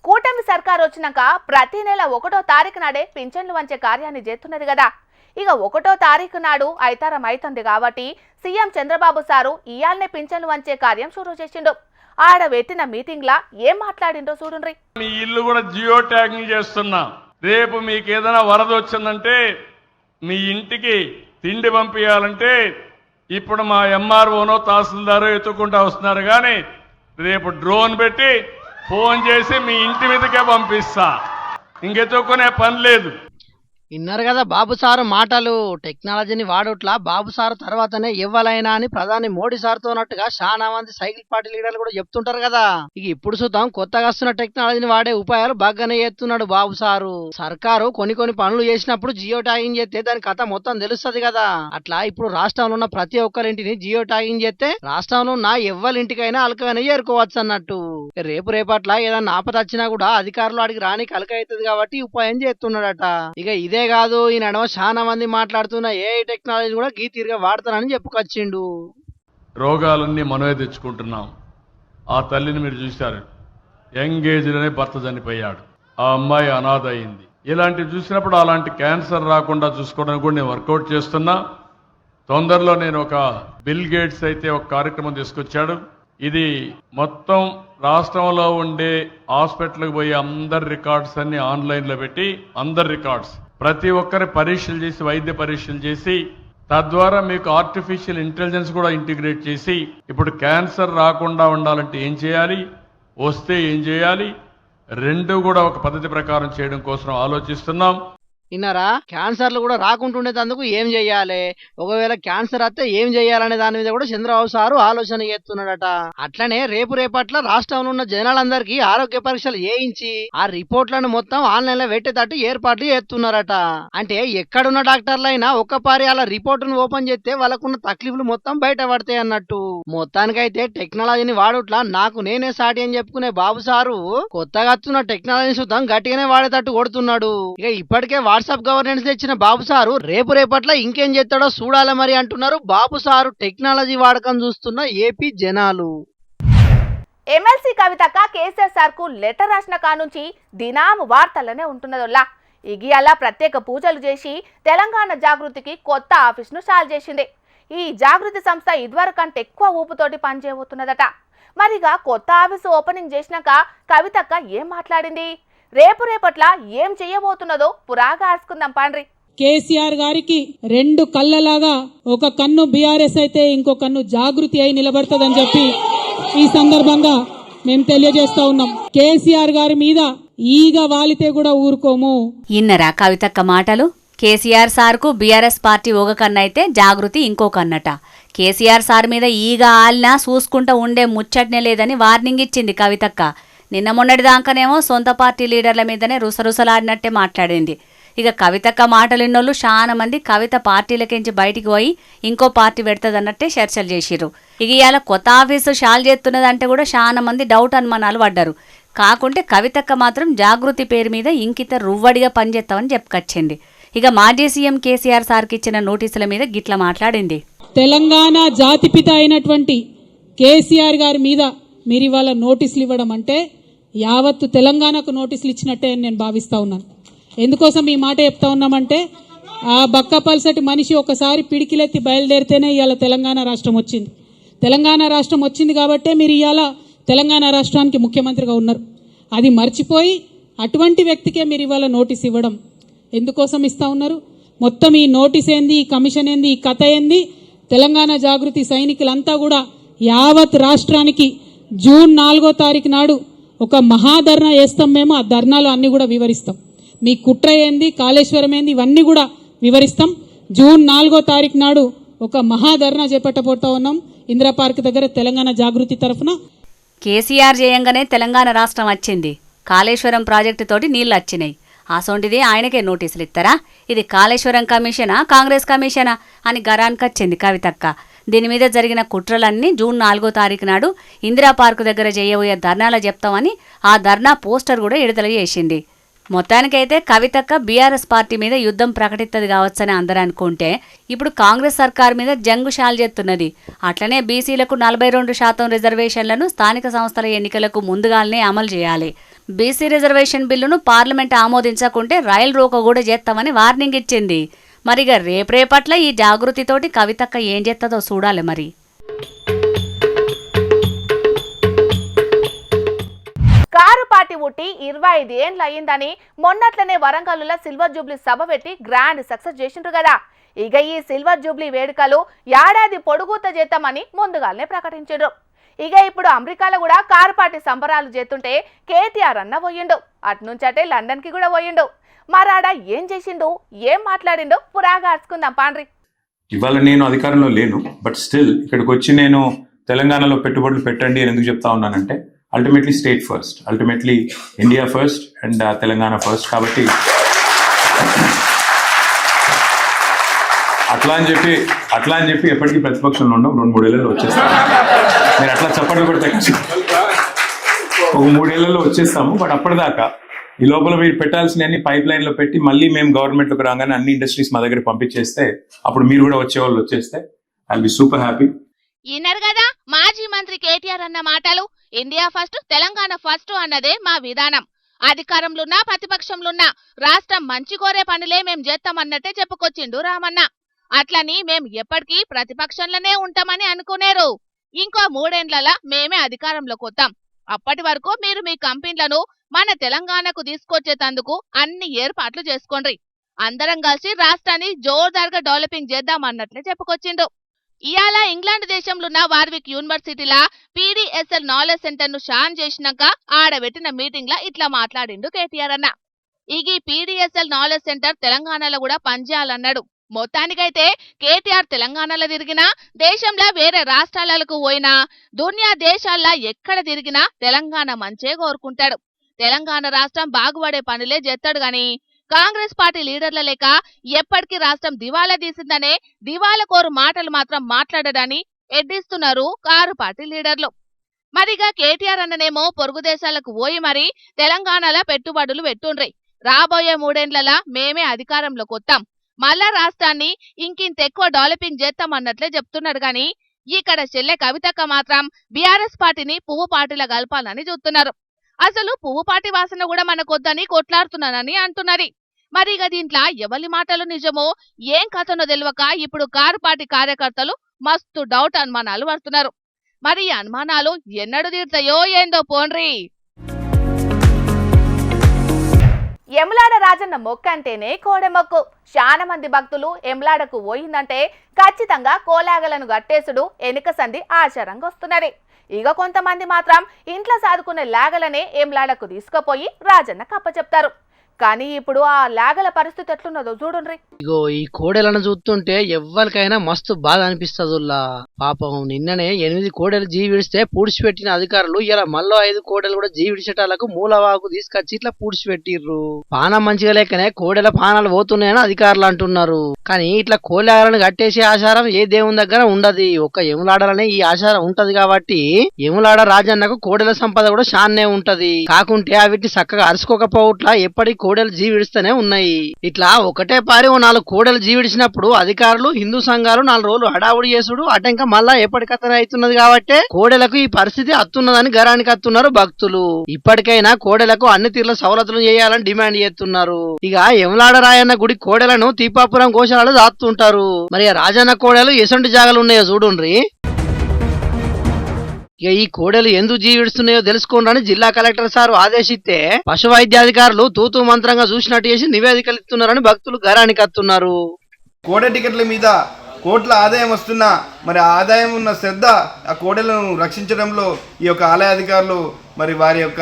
కూటమి సర్కార్ వచ్చినాక ప్రతి నెల 1వ తారీఖు నాడే పింఛన్లు వంచే కార్యాన్ని చేస్తున్నది కదా. ఇక 1వ తారీఖు నాడు ఐతారం అవుతుంది కాబట్టి సీఎం చంద్రబాబు సారు ఇయాలనే పింఛన్లు వంచే కార్యం షురూ చేసిండు. ఆడ పెట్టిన మీటింగ్ లా ఏం మాట్లాడిండో చూడండి. మీ ఇల్లు కూడా జియో ట్యాగింగ్ చేస్తున్నా. రేపు మీకు ఏదైనా వరద వచ్చిందంటే మీ ఇంటికి తిండి పంపించాలంటే ఇప్పుడు మా ఎంఆర్ఓనో తహసీల్దారో ఎత్తుకుంటా వస్తున్నారు, కానీ రేపు డ్రోన్ పెట్టి ఫోన్ చేసి మీ ఇంటి మీదకే పంపిస్తా. ఇంకెత్తుకునే పని లేదు. విన్నారు కదా బాబు సారు మాటలు. టెక్నాలజీని వాడుట్లా బాబు సారు తర్వాతనే ఇవ్వాలైనా అని ప్రధాని మోడీ సార్తో ఉన్నట్టుగా చాలా మంది సైకిల్ పార్టీ లీడర్లు కూడా చెప్తుంటారు కదా. ఇక ఇప్పుడు చూద్దాం కొత్తగా వస్తున్న టెక్నాలజీని వాడే ఉపాయాలు బాగానే చేస్తున్నాడు బాబు సారు. సర్కారు కొన్ని పనులు చేసినప్పుడు జియో ట్యాగింగ్ చేస్తే దాని కథ మొత్తం తెలుస్తుంది కదా. అట్లా ఇప్పుడు రాష్ట్రంలో ఉన్న ప్రతి ఒక్కరింటిని జియో ట్యాగింగ్ చేస్తే రాష్ట్రంలో ఉన్న ఎవ్వరింటికైనా అలకైనా చేరుకోవచ్చు అన్నట్టు. రేపట్ల ఏదన్నా ఆపద వచ్చినా కూడా అధికారులు అడిగి రానికి అలక అవుతుంది కాబట్టి ఉపాయం చేస్తున్నాడట. ఇక ఇదే కాదు, ఈ నడవ చాలా మంది మాట్లాడుతున్న ఏఐ టెక్నాలజీ కూడా గీ తీరుగా వాడతానని చెప్పుకొచ్చిండు. రోగాలన్నీ మనమే తెచ్చుకుంటున్నాం. ఆ తల్లిని మీరు చూశారు, యంగ్ ఏజ్ లోనే భర్త చనిపోయాడు, ఆ అమ్మాయి అనాథ అయింది. ఇలాంటివి చూసినప్పుడు అలాంటి క్యాన్సర్ రాకుండా చూసుకోవడానికి కూడా నేను వర్కౌట్ చేస్తున్నా. తొందరలో నేను ఒక బిల్ గేట్స్ అయితే ఒక కార్యక్రమం తీసుకొచ్చాడు. ఇది మొత్తం రాష్ట్రంలో ఉండే హాస్పిటల్కి పోయి అందరి రికార్డ్స్ అన్ని ఆన్లైన్లో పెట్టి అందరి రికార్డ్స్ ప్రతి ఒక్కరి పరీక్షలు చేసి వైద్య పరీక్షలు చేసి తద్వారా మీకు ఆర్టిఫిషియల్ ఇంటెలిజెన్స్ కూడా ఇంటిగ్రేట్ చేసి ఇప్పుడు క్యాన్సర్ రాకుండా ఉండాలంటే ఏం చేయాలి, వస్తే ఏం చేయాలి, రెండు కూడా ఒక పద్ధతి ప్రకారం చేయడం కోసం ఆలోచిస్తున్నాం. విన్నారా, క్యాన్సర్లు కూడా రాకుంటుండేందుకు ఏం చెయ్యాలి, ఒకవేళ క్యాన్సర్ వస్తే ఏం చెయ్యాలనే దాని మీద కూడా చంద్రబాబు సారు ఆలోచన చేస్తున్నాడట. అట్లనే రేపట్ల రాష్ట్రంలో ఉన్న జనాలందరికీ ఆరోగ్య పరీక్షలు చేయించి ఆ రిపోర్ట్లను మొత్తం ఆన్లైన్ లో పెట్టేటట్టు ఏర్పాట్లు చేస్తున్నారట. అంటే ఎక్కడున్న డాక్టర్లైనా ఒక్కపారి అలా రిపోర్టును ఓపెన్ చేస్తే వాళ్ళకున్న తక్లీఫ్లు మొత్తం బయట పడతాయి అన్నట్టు. మొత్తానికైతే టెక్నాలజీని వాడుట్లా నాకు నేనే సాటి అని చెప్పుకునే బాబు సారు కొత్తగా వస్తున్న టెక్నాలజీ చూద్దాం గట్టిగానే వాడేటట్టు కొడుతున్నాడు. ఇక ఇప్పటికే వాట్సాప్ గవర్నెన్స్ తెచ్చిన బాబు సారు రేపట్ల ఇంకేం చేస్తాడో చూడాలి మరి అంటున్నారు బాబు సారు టెక్నాలజీ వాడకం చూస్తున్న ఏపీ జనాలు. ఎమ్మెల్సీ కవితక్క కేసీఆర్ సార్ కు లెటర్ రాసిన కానుంచి దినాము వార్తలనే ఉంటున్నదోల్లా. ఇగియాల ప్రత్యేక పూజలు చేసి తెలంగాణ జాగృతికి కొత్త ఆఫీస్ ను చాలు చేసింది. ఈ జాగృతి సంస్థ ఇదివరకంటే ఎక్కువ ఊపుతోటి పనిచేయబోతున్నదట. మరిగా కొత్త ఆఫీసు ఓపెనింగ్ చేసినాక కవితక్క ఏం మాట్లాడింది, రేపట్ల ఏం చెయ్యబోతున్నదో పురాగా ఆర్చుకుందాం పాండ్రి. కేసీఆర్ గారికి రెండు కళ్ళలాగా ఒక కన్ను బీఆర్ఎస్ అయితే ఇంకో కన్ను జాగృతి అయి నిలబడుతుందని చెప్పి ఈ సందర్భంగా మేము తెలియజేస్తా ఉన్నాం. కేసీఆర్ గారి మీద ఈగ వాలితే కూడా ఊరుకోము. ఇన్నరా కవితక్క మాటలు. కేసీఆర్ సార్కు బీఆర్ఎస్ పార్టీ ఒక కన్నైతే జాగృతి ఇంకో కన్నట. కేసీఆర్ సార్ మీద ఈగ ఆలినా చూసుకుంటూ ఉండే ముచ్చట్నే లేదని వార్నింగ్ ఇచ్చింది కవితక్క. నిన్న మొన్నటి దాకానేమో సొంత పార్టీ లీడర్ల మీదనే రుసరుసలాడినట్టే మాట్లాడింది. ఇక కవితక్క మాటలిన్నోళ్ళు చాలా మంది కవిత పార్టీలకించి బయటికి పోయి ఇంకో పార్టీ పెడతదన్నట్టే చర్చలు చేసిర్రు. ఇక ఇవాళ కొత్త ఆఫీసు షాల్ చేస్తున్నదంటే కూడా చాలా మంది డౌట్ అనుమానాలు పడ్డారు. కాకుంటే కవితక్క మాత్రం జాగృతి పేరు మీద ఇంకిత రువ్వడిగా పనిచేస్తామని చెప్పుకొచ్చింది. ఇక మాజీ సీఎం కేసీఆర్ సార్కి ఇచ్చిన నోటీసుల మీద గిట్ల మాట్లాడింది. తెలంగాణ జాతిపిత అయినటువంటి కేసీఆర్ గారి మీద మీరు ఇవాళ నోటీసులు ఇవ్వడం అంటే యావత్తు తెలంగాణకు నోటీసులు ఇచ్చినట్టే నేను భావిస్తా ఉన్నాను. ఎందుకోసం ఈ మాట చెప్తా ఉన్నామంటే ఆ బక్కపల్సటి మనిషి ఒకసారి పిడికిలెత్తి బయలుదేరితేనే ఇవాళ తెలంగాణ రాష్ట్రం వచ్చింది. తెలంగాణ రాష్ట్రం వచ్చింది కాబట్టే మీరు ఇవాళ తెలంగాణ రాష్ట్రానికి ముఖ్యమంత్రిగా ఉన్నారు. అది మర్చిపోయి అటువంటి వ్యక్తికే మీరు ఇవాళ నోటీస్ ఇవ్వడం ఎందుకోసం ఇస్తా ఉన్నారు? మొత్తం ఈ నోటీస్ ఏంది, ఈ కమిషన్ ఏంది, ఈ కథ ఏంది, తెలంగాణ జాగృతి సైనికులంతా కూడా యావత్ రాష్ట్రానికి జూన్ 4వ తారీఖు నాడు ఒక మహాధర్నా చేస్తాం. మేము ఆ ధర్నాలు అన్ని కూడా వివరిస్తాం. మీ కుట్ర ఏంది, కాళేశ్వరం ఏంది, ఇవన్నీ కూడా వివరిస్తాం. జూన్ 4వ తారీఖు నాడు ఒక మహాధర్నా చేపట్టబోతా ఉన్నాం ఇందిరా పార్క్ దగ్గర తెలంగాణ జాగృతి తరఫున. కేసీఆర్ చేయంగానే తెలంగాణ రాష్ట్రం వచ్చింది. కాళేశ్వరం ప్రాజెక్టు తోటి నీళ్లు వచ్చినాయి. అసొంటిది ఆయనకే నోటీసులు ఇస్తారా? ఇది కాళేశ్వరం కమిషనా, కాంగ్రెస్ కమిషనా అని గరాన్కొచ్చింది కవితక్క. దీని మీద జరిగిన కుట్రలన్నీ జూన్ 4వ తారీఖు నాడు ఇందిరా పార్కు దగ్గర చేయబోయే ధర్నాల చెప్తామని ఆ ధర్నా పోస్టర్ కూడా విడుదల చేసింది. మొత్తానికైతే కవితక్క బీఆర్ఎస్ పార్టీ మీద యుద్ధం ప్రకటిస్తుంది కావచ్చని అందరూ అనుకుంటే ఇప్పుడు కాంగ్రెస్ సర్కార్ మీద జంగు షాల్ చేస్తున్నది. అట్లనే బీసీలకు 42% రిజర్వేషన్లను స్థానిక సంస్థల ఎన్నికలకు ముందుగానే అమలు చేయాలి. బీసీ రిజర్వేషన్ బిల్లును పార్లమెంట్ ఆమోదించకుంటే రైలు రోకో కూడా చేస్తామని వార్నింగ్ ఇచ్చింది. మరిగా రేపట్ల ఈ జాగృతితోటి కవితక్క ఏం చేస్తుందో చూడాలి మరి. కారు పార్టీ ఉట్టి 25 ఏండ్లు అయ్యిందని మొన్నట్లనే వరంగల్లులో సిల్వర్ జూబ్లీ సభ పెట్టి గ్రాండ్ సక్సెస్ చేసిండ్రు కదా. ఇక ఈ సిల్వర్ జూబ్లీ వేడుకలు ఏడాది పొడుగుత చేద్దామని ముందుగానే ప్రకటించారు. ఇక ఇప్పుడు అమెరికాలో కూడా కారు పార్టీ సంబరాలు చేస్తుంటే కేటీఆర్ అన్న పోయిండు. అటునుంచటే లండన్ కి కూడా పోయిండు. మరాడ ఏం చేసిండు, ఏం మాట్లాడిండు పురాగా అర్చుకుందాం పాండ్రి. ఇవాళ నేను అధికారంలో లేను, బట్ స్టిల్ ఇక్కడికి వచ్చి నేను తెలంగాణలో పెట్టుబడులు పెట్టండి అని ఎందుకు చెప్తా ఉన్నానంటే ultimately state first, ultimately India first and Telangana first. కాబట్టి అట్లా అని చెప్పి ఎప్పటికీ ప్రతిపక్షంలో ఉండవు. 2-3 ఏళ్ళలో వచ్చేస్తాము. మీరు అట్లా చెప్పండి కూడా ఒక 3 ఏళ్లలో వచ్చేస్తాము. బట్ అప్పటిదాకా ఈ లోపల మీరు పెట్టాల్సిన అన్ని పైప్ లైన్ లో పెట్టి మళ్ళీ మేము గవర్నమెంట్లోకి రాగానే అన్ని ఇండస్ట్రీస్ మా దగ్గర పంపించేస్తే అప్పుడు మీరు కూడా వచ్చేవాళ్ళు వచ్చేస్తే I will be super happy. ఈనరు కదా మాజీ మంత్రి కేటీఆర్ అన్న మాటలు. ఇండియా ఫస్ట్ తెలంగాణ ఫస్ట్ అన్నదే మా విధానం. అధికారంలోన్నా ప్రతిపక్షంలోన్నా రాష్ట్రం మంచి కోరే పనులే మేం చేస్తామన్నట్టే చెప్పుకొచ్చిండు రామన్న. అట్లని మేం ఎప్పటికీ ప్రతిపక్షంలోనే ఉంటామని అనుకునేరు. ఇంకో 3 ఏండ్లలో మేమే అధికారంలోకి వస్తాం. అప్పటి వరకు మీరు మీ కంపెనీలను మన తెలంగాణకు తీసుకొచ్చేటందుకు అన్ని ఏర్పాట్లు చేసుకోండి. అందరం కలిసి రాష్ట్రాన్ని జోర్దార్గా డెవలపింగ్ చేద్దామన్నట్లే చెప్పుకొచ్చిండు. ఇయాల ఇంగ్లాండ్ దేశంలోన్న వార్విక్ యూనివర్సిటీలా పీడీఎస్ఎల్ నాలెడ్జ్ సెంటర్ ను షాన్ చేసినాక ఆడబెట్టిన మీటింగ్ లా ఇట్లా మాట్లాడిండు కేటీఆర్ అన్న. ఈ పీడీఎస్ఎల్ నాలెడ్జ్ సెంటర్ తెలంగాణలో కూడా పనిచేయాలన్నాడు. మొత్తానికైతే కేటీఆర్ తెలంగాణలో తిరిగినా, దేశంలో వేరే రాష్ట్రాలకు పోయినా, దునియా దేశాల్లో ఎక్కడ తిరిగినా తెలంగాణ మంచే కోరుకుంటాడు. తెలంగాణ రాష్ట్రం బాగుపడే పనులే చేస్తాడు గాని కాంగ్రెస్ పార్టీ లీడర్ల లేక ఎప్పటికీ రాష్ట్రం దివాలా తీసిందనే దివాలా కోరు మాటలు మాత్రం మాట్లాడడాన్ని ఎడ్డిస్తున్నారు కారు పార్టీ లీడర్లు. మరిగా కేటీఆర్ అన్ననేమో పొరుగు దేశాలకు పోయి మరి తెలంగాణలో పెట్టుబడులు పెట్టుండ్రి. రాబోయే 3 ఏండ్లలో మేమే అధికారంలోకి వస్తాం, మళ్ళా రాష్ట్రాన్ని ఇంకింత ఎక్కువ డెవలపింగ్ చేస్తామన్నట్లే చెప్తున్నాడు గాని ఇక్కడ చెల్లె కవితక్క మాత్రం బీఆర్ఎస్ పార్టీని పువ్వు పార్టీలా కలపాలని చూస్తున్నారు. అసలు పువ్వు పార్టీ వాసన కూడా మనకొద్దని కొట్లాడుతున్నానని అంటున్నారు. మరి ఇక దీంట్లో ఎవరి మాటలు నిజమో ఏం కథనో తెలియక ఇప్పుడు కారు పార్టీ కార్యకర్తలు మస్తు డౌట్ అనుమానాలు పడుతున్నారు. మరి ఈ అనుమానాలు ఎన్నడు తీరుతాయో ఏందో పోండ్రి. ఎమ్లాడ రాజన్న మొక్క అంటేనే కోడెమొక్కు. చాలా మంది భక్తులు ఎమ్లాడకు పోయిందంటే ఖచ్చితంగా కోలాగలను గట్టేసుడు ఎనుక సంధి ఆచారంగా వస్తున్నది. ఇక కొంతమంది మాత్రం ఇంట్లో సాదుకునే లాగలనే ఎమ్లాడకు తీసుకుపోయి రాజన్న కప్పచెప్తారు. కానీ ఇప్పుడు ఆ లాగల పరిస్థితి ఎట్లున్నదో చూడండి. ఇగో ఈ కోడెలను చూస్తుంటే ఎవ్వరికైనా మస్తు బాధ అనిపిస్తదుల్లా. పాపం నిన్ననే 8 కోడెలు జీవిడిస్తే పూడ్చిపెట్టిన అధికారులు ఇలా మళ్ళీ 5 కోడెలు కూడా జీవిడిచేటాలకు మూలవాకు తీసుకొచ్చి ఇట్లా పూడ్చిపెట్టిర్రు. పానం మంచిగా లేకనే కోడెల పానాలు పోతున్నాయని అధికారులు అంటున్నారు. కానీ ఇట్లా కోలాగలను కట్టేసే ఆచారం ఏ దేవుని దగ్గర ఉండదు. ఒక ఎములాడలనే ఈ ఆచారం ఉంటది కాబట్టి ఎములాడ రాజన్నకు కోడెల సంపద కూడా షాన్నే ఉంటది. కాకుంటే అవిటి చక్కగా అరుచుకోకపోవట్లా ఎప్పటికి కోడెలు జీవిడిస్తూనే ఉన్నాయి. ఇట్లా ఒకటే పారి 4 కోడెలు జీవిడిచినప్పుడు అధికారులు హిందూ సంఘాలు 4 రోజులు హడావుడి చేసుడు అటంక మళ్ళా ఎప్పటికతనే అవుతున్నది కాబట్టి కోడెలకు ఈ పరిస్థితి అత్తున్నదని గరానికి అత్తున్నారు భక్తులు. ఇప్పటికైనా కోడెలకు అన్ని తీర్ల సవలతులు చేయాలని డిమాండ్ చేస్తున్నారు. ఇక ఎములాడ రాయన్న గుడి కోడెలను తీపాపురం గోశాలలో దాస్తుంటారు. మరి రాజన్న కోడెలు ఎసంటి జాగాలు ఉన్నాయో చూడుండ్రి. ఇక ఈ కోడెలు ఎందుకు జీవిస్తున్నాయో తెలుసుకోండి జిల్లా కలెక్టర్ సార్ ఆదేశిస్తే పశు వైద్యాధికారులు తూతూ మంత్రంగా చూసినట్టు చేసి నివేదికలు ఇస్తున్నారని భక్తులు గరానికి అత్తున్నారు. కోడె టికెట్ల మీద కోట్ల ఆదాయం వస్తున్నా మరి ఆదాయం ఉన్న శ్రద్ధ ఆ కోడెలను రక్షించడంలో ఈ యొక్క ఆలయ అధికారులు మరి వారి యొక్క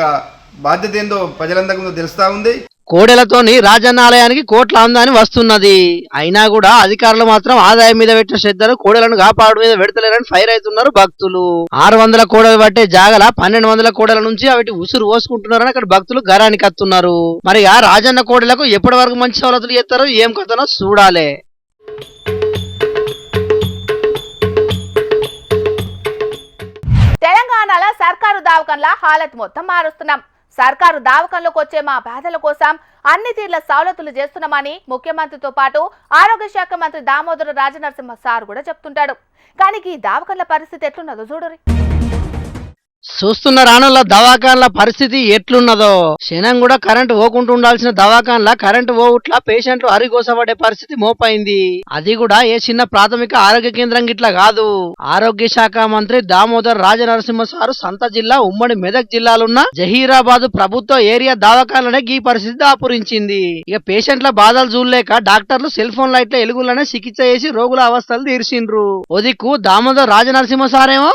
బాధ్యత ఏందో ప్రజలందరికీ తెలుస్తా ఉంది. కోడెలతోని రాజన్న ఆలయానికి కోట్ల ఆదాయం వస్తున్నది. అయినా కూడా అధికారులు మాత్రం ఆదాయం మీద పెట్టిన శ్రద్ధను కోడెలను కాపాడు మీద పెడతలేరని ఫైర్ అవుతున్నారు భక్తులు. 600 కోడలు పట్టే జాగల 1200 కోడల నుంచి అవిటి ఉసురు పోసుకుంటున్నారని అక్కడ భక్తులు గరానికి అత్తున్నారు. మరి ఆ రాజన్న కోడెలకు ఎప్పటి వరకు మంచి సవలతులు చేస్తారో ఏం కథనో చూడాలి. తెలంగాణలో సర్కారు దవాఖాన్ల హాలత్ మొత్తం మారుస్తున్నాం. సర్కారు దావకంలోకి వచ్చే మా పేదల కోసం అన్ని తీర్ల సౌలతులు చేస్తున్నామని ముఖ్యమంత్రితో పాటు ఆరోగ్య శాఖ మంత్రి దామోదర రాజనరసింహ సార్ కూడా చెప్తుంటాడు. కానీ ఈ దావకంల పరిస్థితి ఎట్లున్నదో చూడరు. చూస్తున్న రానుల దవాఖాన్ల పరిస్థితి ఎట్లున్నదో. క్షణం కూడా కరెంటు పోకుండా ఉండాల్సిన దవాఖాన్ల కరెంటు పోవుట్లా పేషెంట్లు అరిగోసపడే పరిస్థితి మోపైంది. అది కూడా ఏ చిన్న ప్రాథమిక ఆరోగ్య కేంద్రం గిట్లా కాదు. ఆరోగ్య శాఖ మంత్రి దామోదర్ రాజనరసింహ సారు సంత జిల్లా ఉమ్మడి మెదక్ జిల్లాలున్న జహీరాబాద్ ప్రభుత్వ ఏరియా దవాఖాన్లనే ఈ పరిస్థితి దాపురించింది. ఇక పేషెంట్ల బాధలు చూడలేక డాక్టర్లు సెల్ ఫోన్ లైట్ల ఎలుగులనే చికిత్స చేసి రోగుల అవస్థలు తీర్చిండ్రు. ఒదిక్కు దామోదర్ రాజనరసింహ సారేమో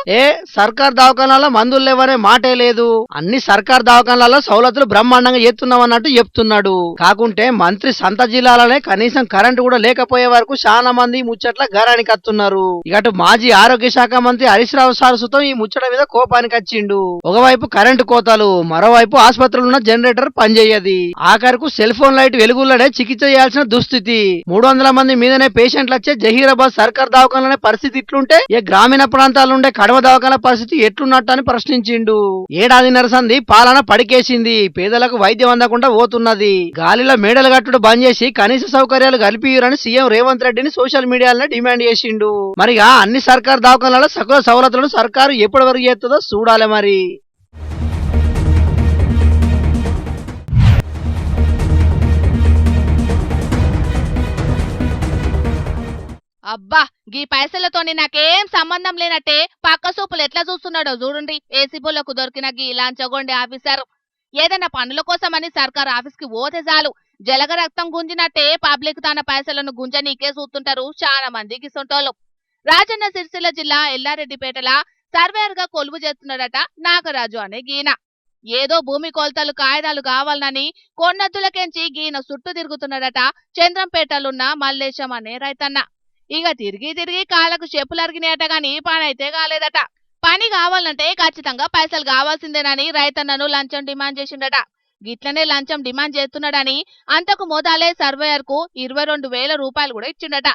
సర్కార్ దవాఖానాల మందు లేవనే మాటే లేదు, అన్ని సర్కార్ దవాఖానాలలో సౌలతులు బ్రహ్మాండంగా చేస్తున్నామన్నట్టు చెప్తున్నాడు. కాకుంటే మంత్రి సంత జిల్లాలనే కనీసం కరెంటు కూడా లేకపోయే వరకు చాలా మంది ముచ్చట్ల గారానికి వస్తున్నారు. ఇటు మాజీ ఆరోగ్య శాఖ మంత్రి హరీష్ రావు సార్ సుతం ఈ ముచ్చట మీద కోపానికి వచ్చిండు. ఒకవైపు కరెంటు కోతలు, మరోవైపు ఆసుపత్రులున్న జనరేటర్ పనిచేయది, ఆఖరుకు సెల్ ఫోన్ లైట్ వెలుగులనే చికిత్స చేయాల్సిన దుస్థితి. 300 మంది మీదనే పేషెంట్లు వచ్చే జహీరాబాద్ సర్కార్ దవాఖానాలనే పరిస్థితి ఇట్లుంటే ఇక గ్రామీణ ప్రాంతాలుండే కడవ దవాఖాన పరిస్థితి ఎట్లున్నట్టు అని ప్రశ్నించిండు. ఏడాదిన్నర సంది పాలన పడికేసింది, పేదలకు వైద్యం అందకుండా పోతున్నది. గాలిలో మేడలు కట్టుడు బంద్ చేసి కనీస సౌకర్యాలు కల్పియురని సీఎం రేవంత్ రెడ్డిని సోషల్ మీడియాలో డిమాండ్ చేసిండు. మరిగా అన్ని సర్కార్ దవాఖానాలలో సకల సౌలతులను సర్కారు ఎప్పటి వరకు చేస్తుందో చూడాలి. మరి అబ్బా, గీ పైసలతోని నాకేం సంబంధం లేనట్టే పక్క సూపులు ఎట్లా చూస్తున్నాడో చూడండి. ఏసీబోలకు దొరికిన గీ లంచగొండి ఆఫీసర్ ఏదైనా పనుల కోసమని సర్కార్ ఆఫీస్ కి పోతే చాలు జలగ రక్తం గుంజినట్టే పబ్లిక్ తన పైసలను గుంజనీకే చూస్తుంటారు చాలా మంది గిసొంటోళ్ళు. రాజన్న సిరిసిల్ల జిల్లా ఎల్లారెడ్డిపేటల సర్వేయర్ గా కొలువు చేస్తున్నాడట నాగరాజు అనే గీన. ఏదో భూమి కొలతలు కాయిదాలు కావాలని కొన్నద్దులకెంచి గీన చుట్టూ తిరుగుతున్నాడట చంద్రంపేటలున్న మల్లేశం అనే రైతన్న. ఇక తిరిగి తిరిగి కాళ్ళకు చెప్పులు అరిగినాయట గాని పని అయితే కాలేదట. పని కావాలంటే ఖచ్చితంగా పైసలు కావాల్సిందేనని రైతన్నను లంచం డిమాండ్ చేసిండట. గిట్లనే లంచం డిమాండ్ చేస్తున్నాడని అంతకు మొదలే సర్వేయర్ కు 22,000 రూపాయలు కూడా ఇచ్చిండట.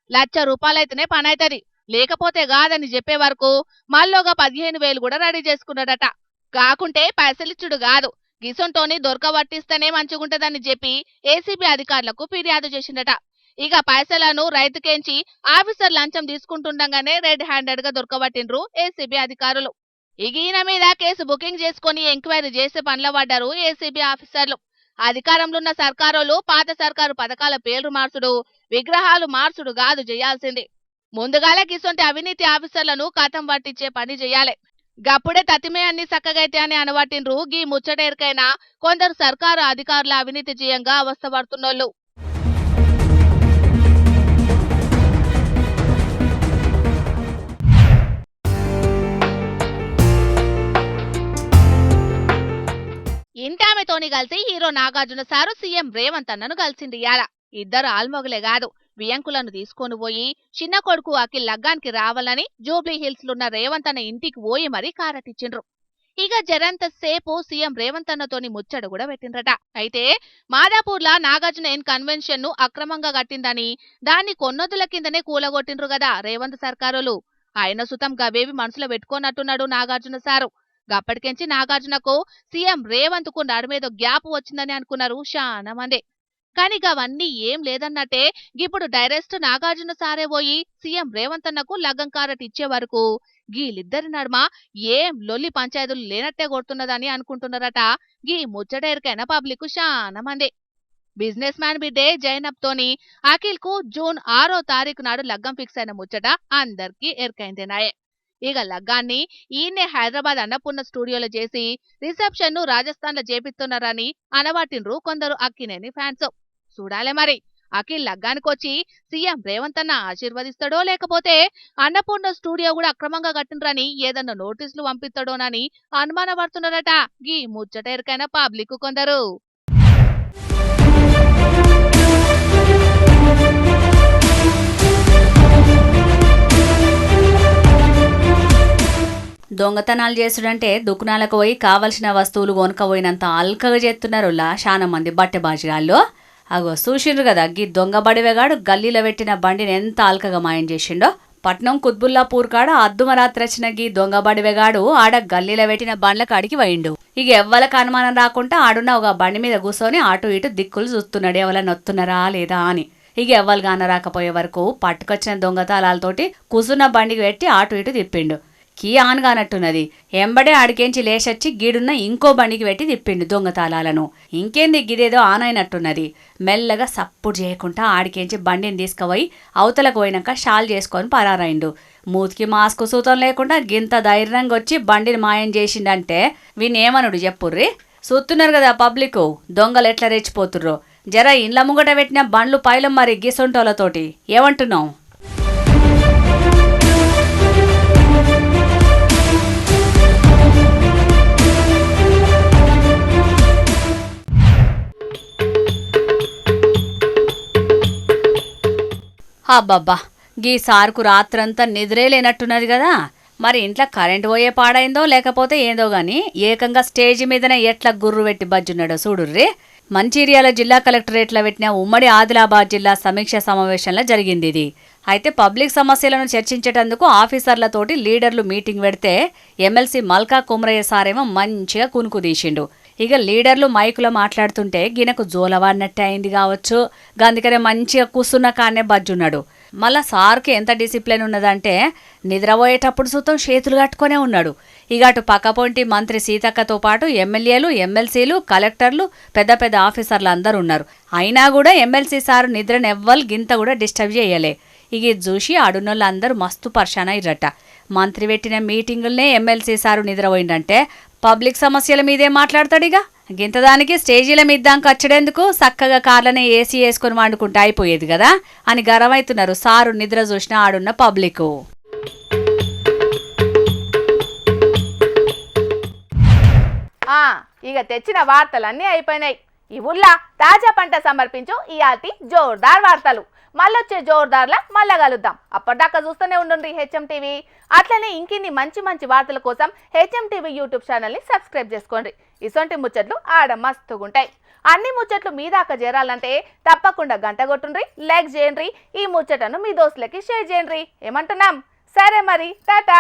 ₹1,00,000 అయితేనే పని అవుతుంది, లేకపోతే కాదని చెప్పే వరకు మళ్ళోగా 15,000 కూడా రెడీ చేసుకున్నాడట. కాకుంటే పైసలిచ్చుడు కాదు, గిసొంటోని దొరకబట్టిస్తేనే మంచిగుంటదని చెప్పి ఏసీబీ అధికారులకు ఫిర్యాదు చేసిండట. ఇక పైసలను రైతుకేంచి ఆఫీసర్ లంచం తీసుకుంటుండగానే రెడ్ హ్యాండెడ్ గా దొరకబట్టిండ్రు ఏసీబీ అధికారులు. ఈయన మీద కేసు బుకింగ్ చేసుకుని ఎంక్వైరీ చేసే పనిలో పడ్డారు ఏసీబీ ఆఫీసర్లు. అధికారంలో ఉన్న సర్కారోలు పాత సర్కారు పథకాల పేర్లు మార్చుడు, విగ్రహాలు మార్చుడు కాదు చేయాల్సింది. ముందుగాలే గిసొంటి అవినీతి ఆఫీసర్లను కథం పట్టించే పని చేయాలి. గప్పుడే తతిమే అన్ని సక్కగైతే అని అనబట్టిండ్రు గీ ముచ్చటేరికైనా కొందరు సర్కారు అధికారుల అవినీతి చేయంగా అవస్థపడుతున్నోళ్ళు. ఇంటామెతోని కలిసి hero Nagarjuna sir CM Revanth అన్నను కలిసిండి. ఇయాల ఇద్దరు ఆల్మొగలే కాదు, వియంకులను తీసుకొని పోయి చిన్న కొడుకు అఖిల్ లగ్గానికి రావాలని జూబ్లీ హిల్స్ లున్న రేవంత్ అన్న ఇంటికి పోయి మరీ కారటిచ్చిండ్రు. ఇక జరంత సేపు సీఎం రేవంత్ అన్నతోని ముచ్చట కూడా పెట్టిండ్రట. అయితే మాదాపూర్లా నాగార్జున ఎన్ కన్వెన్షన్ ను అక్రమంగా కట్టిందని దాన్ని కొన్నొద్దుల కిందనే కూలగొట్టిండ్రు కదా రేవంత్ సర్కారులు. ఆయన సుతం గవేవి మనసులో పెట్టుకోనట్టున్నాడు నాగార్జున సారు. గప్పటికెంచి నాగార్జునకు సీఎం రేవంత్ కు నడుమేదో గ్యాప్ వచ్చిందని అనుకున్నారు చాలా మంది. కానీ అవన్నీ ఏం లేదన్నట్టే ఇప్పుడు డైరెక్ట్ నాగార్జున సారే పోయి సీఎం రేవంత్ అన్నకు లగ్గం కారట్ ఇచ్చే వరకు గీలిద్దరి నడుమ ఏం లొల్లి పంచాయతీలు లేనట్టే కొడుతున్నదని అనుకుంటున్నారట గీ ముచ్చటేరికైన పబ్లిక్ చాలా మంది. బిజినెస్ మ్యాన్ బిడ్డే జైనబ్ తోని అఖిల్ కు జూన్ 6వ తారీఖు నాడు లగ్గం ఫిక్స్ అయిన ముచ్చట అందరికీ ఎరికైందేనాయే. ఇక లగ్గాన్ని ఈయనే హైదరాబాద్ అన్నపూర్ణ స్టూడియోలో చేసి రిసెప్షన్ ను రాజస్థాన్ లో చేపిస్తున్నారని అనబట్టిండ్రు కొందరు అక్కినేని ఫ్యాన్స్. చూడాలే మరి అఖిల్ లగ్గానికొచ్చి సీఎం రేవంత్ అన్న ఆశీర్వదిస్తాడో లేకపోతే అన్నపూర్ణ స్టూడియో కూడా అక్రమంగా కట్టిండ్రని ఏదన్నా నోటీసులు పంపిస్తాడోనని అనుమానపడుతున్నారట గీ ముచ్చటేరికైన పబ్లిక్ కొందరు. దొంగతనాలు చేసుడంటే దుకాణాలకు పోయి కావలసిన వస్తువులు కొనుక్కపోయినంత అల్కగా చేస్తున్నారు చాలా మంది బట్టె బాజిగాళ్ళు. అగో చూసిండ్రు కదా గీ దొంగ బడివేగాడు గల్లీలో పెట్టిన బండిని ఎంత అల్కగా మాయం చేసిండో. పట్నం కుత్బుల్లాపూర్ కాడ అద్దుమరాత్రి వచ్చిన గీ దొంగ బడివేగాడు ఆడ గల్లీలో పెట్టిన బండ్ల కాడికి పోయిండు. ఇక ఎవ్వలకు అనుమానం రాకుండా ఆడున్న ఒక బండి మీద కూర్చొని అటు ఇటు దిక్కులు చూస్తున్నాడు ఎవరైనా వస్తున్నారా లేదా అని. ఇక ఎవ్వరు కానరాకపోయే వరకు పట్టుకొచ్చిన దొంగతాళాలతోటి కూసున్న బండికి పెట్టి అటు ఇటు తిప్పిండు. Key on కానట్టున్నది. ఎంబడే ఆడికేంచి లేచొచ్చి గీడున్న ఇంకో బండికి పెట్టి తిప్పిండు దొంగతాళాలను. ఇంకేంది గిదేదో ఆన్ అయినట్టున్నది. మెల్లగా సప్పుడు చేయకుండా ఆడికేంచి బండిని తీసుకుపోయి అవతలకు పోయినాక షాల్ చేసుకొని పరారైండు. మూతికి మాస్క్ సూతం లేకుండా గింత ధైర్యంగా వచ్చి బండిని మాయం చేసిండంటే వీనేమనుడు చెప్పుర్రి. చూస్తున్నారు కదా పబ్లిక్ దొంగలు ఎట్లా రెచ్చిపోతుర్రో. జర ఇండ్ల ముంగట పెట్టిన బండ్లు పైలం మరి గిసొంటోలతోటి ఏమంటున్నావు? అబ్బబ్బా గీ సార్కు రాత్రంతా నిద్రే లేనట్టున్నది కదా. మరి ఇంట్లో కరెంటు పోయే పాడైందో లేకపోతే ఏందో గాని ఏకంగా స్టేజ్ మీదనే ఎట్లా గుర్రు పెట్టి బజ్జున్నాడో చూడుర్రి. మంచిర్యాల జిల్లా కలెక్టరేట్లో పెట్టిన ఉమ్మడి ఆదిలాబాద్ జిల్లా సమీక్ష సమావేశంలో జరిగింది ఇది. అయితే పబ్లిక్ సమస్యలను చర్చించేటందుకు ఆఫీసర్లతోటి లీడర్లు మీటింగ్ పెడితే ఎమ్మెల్సీ మల్కా కుమరయ్య సారేమో మంచిగా కునుకు తీసిండు. ఇక లీడర్లు మైకులో మాట్లాడుతుంటే గినకు జోలవాడినట్టే అయింది కావచ్చు. అందుకనే మంచిగా కూస్తున్న కానే బజ్జున్నాడు. మళ్ళా సార్కి ఎంత డిసిప్లిన్ ఉన్నదంటే నిద్రపోయేటప్పుడు సుతం చేతులు కట్టుకునే ఉన్నాడు. ఇక అటు పక్కపొంటి మంత్రి సీతక్కతో పాటు ఎమ్మెల్యేలు, ఎమ్మెల్సీలు, కలెక్టర్లు, పెద్ద పెద్ద ఆఫీసర్లు అందరూ ఉన్నారు. అయినా కూడా ఎమ్మెల్సీ సారు నిద్రను ఎవ్వరు గింత కూడా డిస్టర్బ్ చేయలే. ఇక ఇది చూసి ఆడున్నోళ్ళు అందరూ మస్తు పర్షాన అయ్యరట. మంత్రి పెట్టిన మీటింగులనే ఎమ్మెల్సీ సారు నిద్రపోయిందంటే పబ్లిక్ సమస్యల మీదే మాట్లాడతాడిగా. గింతదానికి స్టేజీల మీద్దాంక వచ్చేందుకు చక్కగా కార్లనే ఏసీ వేసుకొని వండుకుంటే అయిపోయేది కదా అని గర్వమవుతున్నారు సారు నిద్ర చూసిన ఆడున్న పబ్లిక్. ఇక తెచ్చిన వార్తలన్నీ అయిపోయినాయి. ఈ ఊళ్ళో తాజా పంట సమర్పించు ఇయాల్టి జోర్దార్ వార్తలు. మళ్ళొచ్చే జోర్దార్లా మళ్ళా కలుద్దాం. అప్పటిదాకా చూస్తూనే ఉండండి హెచ్ఎం టీవీ. అట్లనే ఇంకిన్ని మంచి మంచి వార్తల కోసం హెచ్ఎం టీవీ యూట్యూబ్ ఛానల్ని సబ్స్క్రైబ్ చేసుకోండి. ఇసొంటి ముచ్చట్లు ఆడ మస్తుగుంటాయి. అన్ని ముచ్చట్లు మీ దాకా చేరాలంటే తప్పకుండా గంట కొట్టుండ్రి, లైక్ చేయండి, ఈ ముచ్చటను మీ దోస్తులకి షేర్ చేయండి. ఏమంటున్నాం? సరే మరి, టాటా.